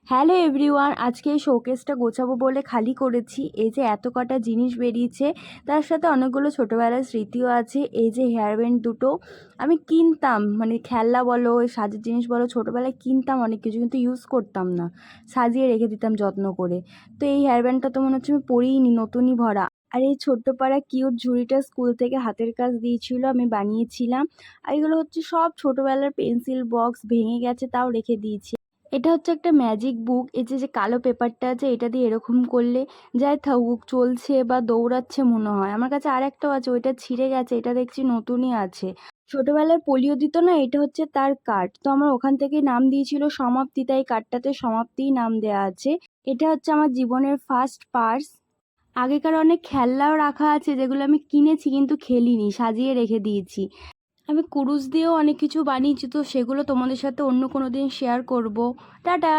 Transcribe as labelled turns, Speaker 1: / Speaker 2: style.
Speaker 1: Hello everyone, আজকে এই শোকেসটা গোছাবো বলে খালি করেছি। এই যে এত কটা জিনিস বেরিয়েছে, তার সাথে অনেকগুলো ছোটোবেলার স্মৃতিও আছে। এই যে হেয়ার ব্যান্ড দুটো আমি কিনতাম, মানে খেলনা বলো, সাজের জিনিস বলো, ছোটোবেলায় কিনতাম অনেক কিছু, কিন্তু ইউজ করতাম না, সাজিয়ে রেখে দিতাম যত্ন করে। তো এই হেয়ার ব্যান্ডটা তো মনে হচ্ছে আমি পরিইনি, নতুনই ভরা। আর এই ছোট্ট পাড়া কিউট ঝুড়িটা স্কুল থেকে হাতের কাজ দিয়েছিল, আমি বানিয়েছিলাম। আর এগুলো হচ্ছে সব ছোটোবেলার পেন্সিল বক্স, ভেঙে গেছে তাও রেখে দিয়েছি। এটা হচ্ছে একটা ম্যাজিক বুক। এই যে কালো পেপারটা আছে, এটা দিয়ে এরকম করলে যাই থাকুক চলছে বা দৌড়াচ্ছে মনে হয়। আমার কাছে আর একটাও আছে, ওইটা ছিঁড়ে গেছে, এটা দেখছি নতুনই আছে। ছোটবেলায় পোলিও দিত না, এটা হচ্ছে তার কার্ড। তো আমার ওখান থেকেই নাম দিয়েছিল সমাপ্তি, তাই কার্ডটাতে সমাপ্তিই নাম দেয়া আছে। এটা হচ্ছে আমার জীবনের ফার্স্ট পার্স। আগেকার অনেক খেলনাও রাখা আছে, যেগুলো আমি কিনেছি কিন্তু খেলিনি, সাজিয়ে রেখে দিয়েছি। আমি কুরুশ দিয়েও অনেক কিছু বানিয়েছি, তো সেগুলো তোমাদের সাথে অন্য কোনো দিন শেয়ার করব। টাটা।